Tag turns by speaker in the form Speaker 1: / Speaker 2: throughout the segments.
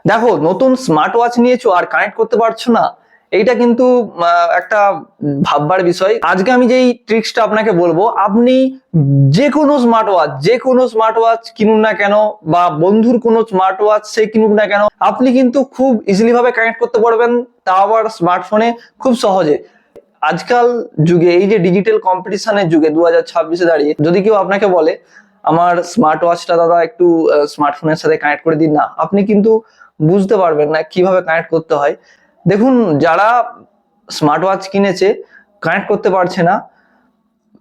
Speaker 1: দেখো, নতুন smart watch নিয়েছো আর কানেক্ট করতে পারছো না, এইটা কিন্তু একটা ভাববার বিষয়। আজকে আমি যেই ট্রিক্সটা আপনাকে বলবো, আপনি যে কোনো স্মার্ট ওয়াচ কিনুন না কেন, বা বন্ধুর কোনো স্মার্ট ওয়াচ সে কিনুক না কেন, আপনি কিন্তু খুব ইজিলি ভাবে কানেক্ট করতে পারবেন, তাও আবার স্মার্টফোনে খুব সহজে। আজকাল যুগে, এই যে ডিজিটাল কম্পিটিশনের যুগে 2026-এ দাঁড়িয়ে যদি কেউ আপনাকে বলে আমার স্মার্ট ওয়াচটা দাদা একটু স্মার্টফোনের সাথে কানেক্ট করে দিন না, আপনি কিন্তু বুঝতে পারবেন না কিভাবে কানেক্ট করতে হয়। দেখুন, যারা স্মার্ট ওয়াচ কিনেছে কানেক্ট করতে পারছে না,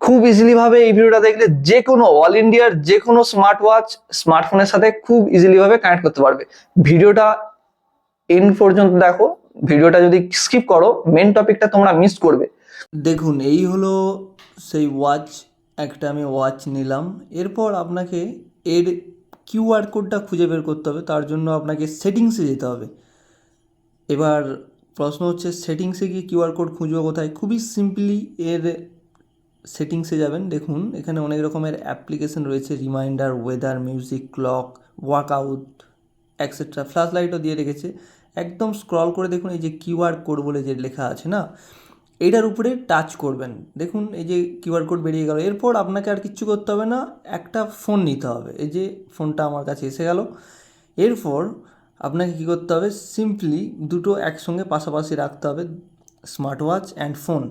Speaker 1: খুব ইজিলি ভাবে এই ভিডিওটা দেখলে যে কোনো অল ইন্ডিয়ার যে কোনো স্মার্ট ওয়াচ স্মার্টফোনের সাথে খুব ইজিলি ভাবে কানেক্ট করতে পারবে। ভিডিওটা এন্ড পর্যন্ত দেখো, ভিডিওটা যদি স্কিপ করো মেন টপিকটা তোমরা মিস করবে।
Speaker 2: দেখুন, এই হলো সেই ওয়াচ। একটা আমি ওয়াচ নিলাম। এরপর আপনাকে এর কিউআর কোডটা খুঁজে বের করতে হবে। তার জন্য আপনাকে সেটিংসে যেতে হবে। এবার প্রশ্ন হচ্ছে, সেটিংসে গিয়ে কিউআর কোড খুঁজবো কোথায়? খুবই সিম্পলি এর সেটিংসে যাবেন। দেখুন, এখানে অনেক রকমের অ্যাপ্লিকেশন রয়েছে, reminder, weather, music, clock, workout, etcetera. Flash লাইটও দিয়ে রেখেছে। একদম স্ক্রল করে দেখুন, এই যে কিউআর কোড বলে যে লেখা আছে না, এইটার উপরে টাচ করবেন। দেখুন, এই যে কিউআর কোড বেরিয়ে গেল। এরপর আপনাকে আর কিচ্ছু করতে হবে না, একটা ফোন নিতে হবে। এই যে ফোনটা আমার কাছে এসে গেল। এরপর আপনাকে কী করতে হবে, সিম্পলি দুটো একসঙ্গে পাশাপাশি রাখতে হবে, smart watch and phone.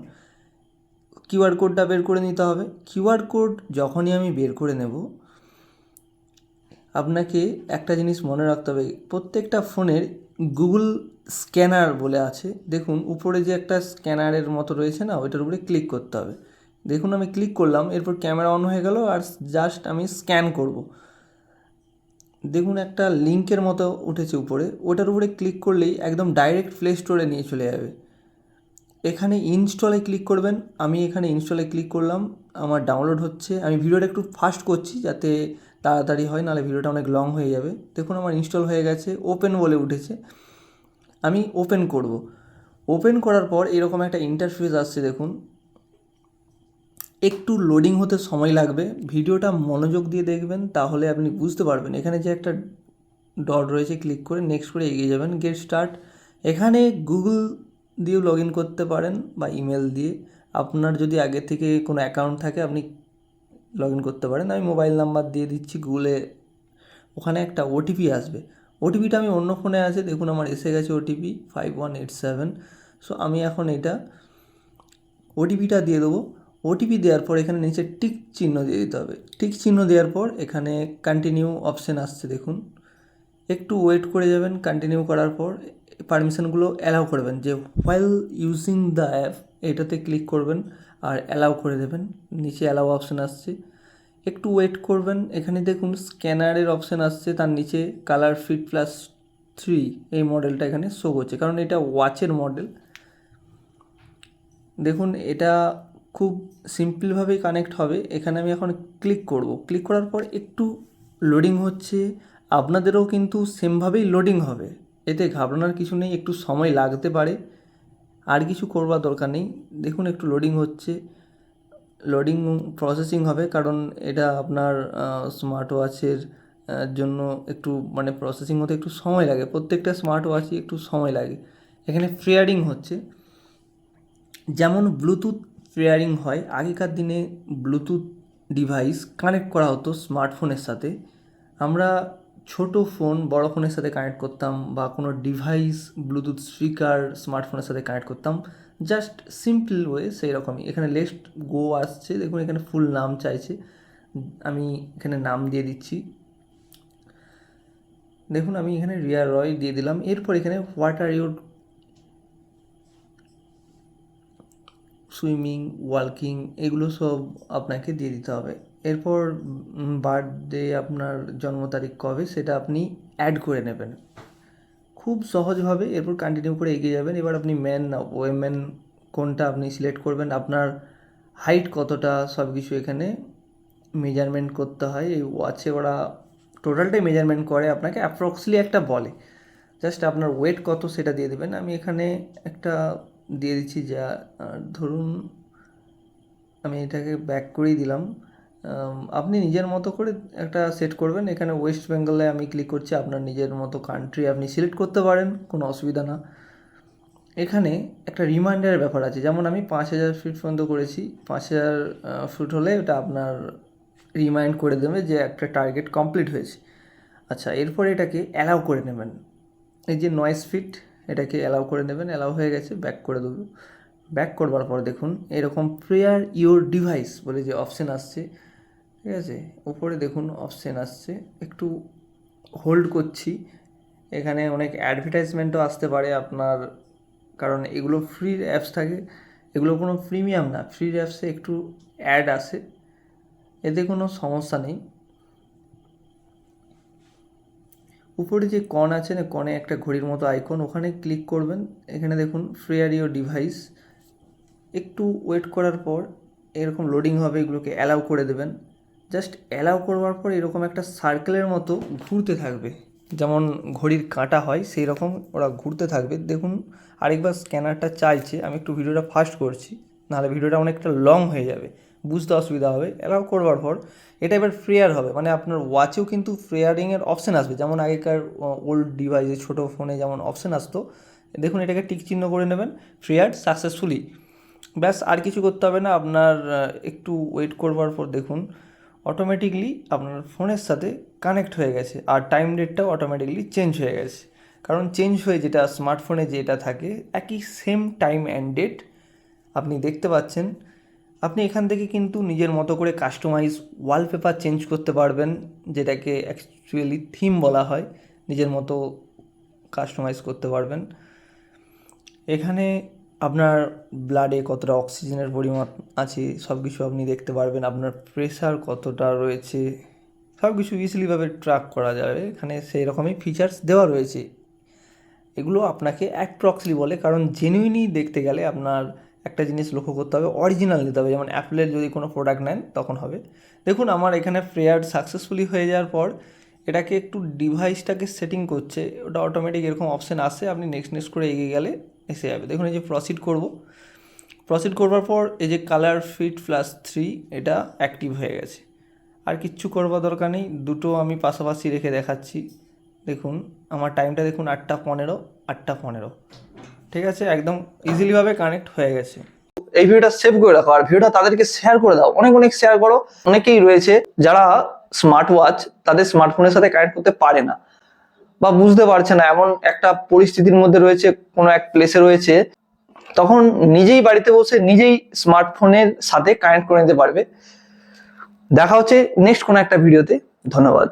Speaker 2: QR কোডটা বের করে নিতে হবে। কিউআর কোড যখনই আমি বের করে নেব, আপনাকে একটা জিনিস মনে রাখতে হবে, প্রত্যেকটা ফোনের গুগল স্ক্যানার বলে আছে। দেখুন, উপরে যে একটা স্ক্যানারের মতো রয়েছে না, ওইটার উপরে ক্লিক করতে হবে। দেখুন, আমি ক্লিক করলাম, এরপর ক্যামেরা অন হয়ে গেল, আর জাস্ট আমি স্ক্যান করব। দেখুন, একটা লিঙ্কের মতো উঠেছে উপরে, ওটার উপরে ক্লিক করলেই একদম ডাইরেক্ট প্লে স্টোরে নিয়ে চলে যাবে। এখানে ইনস্টলে ক্লিক করবেন। আমি এখানে ইনস্টলে ক্লিক করলাম, আমার ডাউনলোড হচ্ছে। আমি ভিডিওটা একটু ফাস্ট করছি যাতে তাড়াতাড়ি হয়, নাহলে ভিডিওটা অনেক লং হয়ে যাবে। দেখুন, আমার ইনস্টল হয়ে গেছে, ওপেন বলে উঠেছে। আমি ওপেন করব। ওপেন করার পর এরকম একটা ইন্টারফেস আসছে। দেখুন, একটু লোডিং হতে সময় লাগবে। ভিডিওটা মনোযোগ দিয়ে দেখবেন, তাহলে আপনি বুঝতে পারবেন। এখানে যে একটা ডট রয়েছে, ক্লিক করে নেক্সট করে এগিয়ে যাবেন। Get start. এখানে গুগল দিয়েও লগ ইন করতে পারেন বা ইমেল দিয়ে। আপনার যদি আগে থেকে কোনো অ্যাকাউন্ট থাকে, আপনি লগ ইন করতে পারেন। আমি মোবাইল নাম্বার দিয়ে দিচ্ছি গুগলে। ওখানে একটা ওটিপি আসবে। ওটিপিটা আমি অন্য ফোনে আছে, দেখুন আমার এসে গেছে ওটিপি 5187। সো আমি এখন এটা ওটিপিটা দিয়ে দেবো। ওটিপি দেওয়ার পর এখানে নিচে টিক চিহ্ন দিয়ে দিতে হবে। টিক চিহ্ন দেওয়ার পর এখানে কন্টিনিউ অপশান আসছে, দেখুন। একটু ওয়েট করে যাবেন। কন্টিনিউ করার পর পারমিশনগুলো অ্যালাউ করবেন, যে হোয়াইল ইউজিং দ্য অ্যাপ, এটাতে ক্লিক করবেন আর অ্যালাউ করে দেবেন। নিচে অ্যালাউ অপশান আসছে, একটু ওয়েট করবেন। এখানে দেখুন স্ক্যানারের অপশান আসছে, তার নিচে কালার ফিট +3 এই মডেলটা এখানে শো করছে, কারণ এটা ওয়াচের মডেল। দেখুন, এটা খুব সিম্পলভাবেই কানেক্ট হবে। এখানে আমি এখন ক্লিক করব। ক্লিক করার পর একটু লোডিং হচ্ছে। আপনাদেরও কিন্তু সেমভাবেই লোডিং হবে, এতে ঘাবড়ানোর কিছু নেই। একটু সময় লাগতে পারে, আর কিছু করবার দরকার নেই। দেখুন, একটু লোডিং হচ্ছে, লোডিং প্রসেসিং হবে, কারণ এটা আপনার স্মার্ট ওয়াচের জন্য একটু মানে প্রসেসিং হতে একটু সময় লাগে। প্রত্যেকটা স্মার্ট ওয়াচই একটু সময় লাগে। এখানে ফেয়ারিং হচ্ছে, যেমন ব্লুটুথ পেয়ারিং হয়। আগেকার দিনে ব্লুটুথ ডিভাইস কানেক্ট করা হতো স্মার্টফোনের সাথে। আমরা ছোট ফোন বড় ফোনের সাথে কানেক্ট করতাম, বা কোনো ডিভাইস ব্লুটুথ স্পিকার স্মার্টফোনের সাথে কানেক্ট করতাম, জাস্ট সিম্পল ওয়ে সেই রকমই। এখানে লেটস গো আসছে, দেখুন এখানে ফুল নাম চাইছে, আমি এখানে নাম দিয়ে দিচ্ছি। দেখুন, আমি এখানে রিয়া রয় দিয়ে দিলাম। এরপর এখানে what are your swimming, walking, এগুলো সব আপনাকে দিয়ে দিতে হবে। এরপর বার্থডে, আপনার জন্ম তারিখ কবে সেটা আপনি অ্যাড করে নেবেন খুব সহজভাবে। এরপর কন্টিনিউ করে এগিয়ে যাবেন। এবার আপনি ম্যান না ওয়েমেন কোনটা আপনি সিলেক্ট করবেন, আপনার হাইট কতটা, সব কিছু এখানে মেজারমেন্ট করতে হয়। এই ওয়াচে ওরা টোটালটাই মেজারমেন্ট করে, আপনাকে অ্যাপ্রক্সলি একটা বলে। জাস্ট আপনার ওয়েট কত সেটা দিয়ে দেবেন। আমি এখানে একটা দিয়ে দিচ্ছি, যা ধরুন আমি এটাকে ব্যাক করেই দিলাম। আপনি নিজের মতো করে একটা সেট করবেন। এখানে ওয়েস্ট বেঙ্গলে আমি ক্লিক করছি, আপনার নিজের মতো কান্ট্রি আপনি সিলেক্ট করতে পারেন, কোনো অসুবিধা না। এখানে একটা রিমাইন্ডারের ব্যাপার আছে, যেমন আমি 5000 ফিট পর্যন্ত করেছি, 5000 ফুট হলে ওটা আপনার রিমাইন্ড করে দেবে যে একটা টার্গেট কমপ্লিট হয়েছে। আচ্ছা, এরপর এটাকে অ্যালাউ করে নেবেন, এই যে নয়েজ ফিট এটাকে অ্যালাউ করে নেবেন। অ্যালাউ হয়ে গেছে, ব্যাক করে দেবো। ব্যাক করবার পর দেখুন এরকম প্রেয়ার ইওর ডিভাইস বলে যে অপশান আসছে, ঠিক আছে, উপরে দেখুন অপশান আসছে, একটু হোল্ড করছি। এখানে অনেক অ্যাডভার্টাইজমেন্টও আসতে পারে আপনার, কারণ এগুলো ফ্রি অ্যাপস থাকে, এগুলো কোনো প্রিমিয়াম না। ফ্রি অ্যাপসে একটু অ্যাড আসে, এতে কোনো সমস্যা নেই। উপরে যে কর্ন আছে না, কর্নে একটা ঘড়ির মতো আইকন, ওখানে ক্লিক করবেন। এখানে দেখুন ফ্রেয়ার ইওর ডিভাইস, একটু ওয়েট করার পর এরকম লোডিং হবে, এগুলোকে অ্যালাউ করে দেবেন। জাস্ট অ্যালাউ করবার পর এরকম একটা সার্কেলের মতো ঘুরতে থাকবে, যেমন ঘড়ির কাঁটা হয় সেই রকম ওরা ঘুরতে থাকবে। দেখুন আরেকবার স্ক্যানারটা চাইছে, আমি একটু ভিডিওটা ফাস্ট করছি, নাহলে ভিডিওটা অনেকটা লং হয়ে যাবে, বুঝতে অসুবিধা হবে। অ্যালাউ করবার পর এটা এবার ফ্রেয়ার হবে, মানে আপনার ওয়াচেও কিন্তু ফ্রেয়ারিংয়ের অপশান আসবে, যেমন আগেকার ওল্ড ডিভাইসে ছোটো ফোনে যেমন অপশান আসতো। দেখুন এটাকে টিক চিহ্ন করে নেবেন, ফ্রেয়ার্ড সাকসেসফুলি, ব্যাস। আর কিছু করতে হবে না আপনার। একটু ওয়েট করবার পর দেখুন অটোমেটিকলি আপনার ফোনের সাথে কানেক্ট হয়ে গেছে, আর টাইম ডেটটাও অটোমেটিকলি চেঞ্জ হয়ে গেছে। কারণ চেঞ্জ হয়ে যেটা স্মার্টফোনে যেটা থাকে একই সেম টাইম অ্যান্ড ডেট আপনি দেখতে পাচ্ছেন। আপনি এখান থেকে কিন্তু নিজের মতো করে কাস্টমাইজ ওয়ালপেপার চেঞ্জ করতে পারবেন, যেটাকে অ্যাকচুয়ালি থিম বলা হয়, নিজের মতো কাস্টমাইজ করতে পারবেন। এখানে আপনার ব্লাডে কতটা অক্সিজেনের পরিমাণ আছে সব কিছু আপনি দেখতে পারবেন, আপনার প্রেশার কতটা রয়েছে সব কিছু ইজিলিভাবে ট্র্যাক করা যাবে। এখানে সেই রকমই ফিচার্স দেওয়া রয়েছে। এগুলো আপনাকে অ্যাপ্রক্সলি বলে, কারণ জেনুইনই দেখতে গেলে আপনার একটা জিনিস লক্ষ্য করতে হবে, অরিজিনাল নিতে হবে। যেমন অ্যাপেলের যদি কোনো প্রোডাক্ট নেন তখন হবে। দেখুন আমার এখানে ফ্রেয়ার সাকসেসফুলি হয়ে যাওয়ার পর এটাকে একটু ডিভাইসটাকে সেটিং করছে, ওটা অটোমেটিক এরকম অপশান আসে, আপনি নেক্সট নেক্সট করে এগিয়ে গেলে এসে যাবে। দেখুন এই যে প্রসিড করব, প্রসিড করবার পর এই যে কালার ফিট +3 এটা অ্যাক্টিভ হয়ে গেছে। আর কিচ্ছু করবার দরকার নেই, দুটো আমি পাশাপাশি রেখে দেখাচ্ছি। দেখুন আমার টাইমটা দেখুন 8:15, 8:15, ঠিক আছে, একদম ইজিলিভাবে কানেক্ট হয়ে গেছে।
Speaker 1: এই ভিডিওটা সেভ করে রাখো আর ভিডিওটা তাদেরকে শেয়ার করে দাও, অনেক অনেক শেয়ার করো। অনেকেই রয়েছে যারা স্মার্ট ওয়াচ তাদের স্মার্টফোনের সাথে কানেক্ট করতে পারে না বা বুঝতে পারছে না, এমন একটা পরিস্থিতির মধ্যে রয়েছে, কোনো এক প্লেসে রয়েছে, তখন নিজেই বাড়িতে বসে নিজেই স্মার্টফোনের সাথে কানেক্ট করে নিতে পারবে। দেখা হচ্ছে নেক্সট কোনো একটা ভিডিওতে। ধন্যবাদ।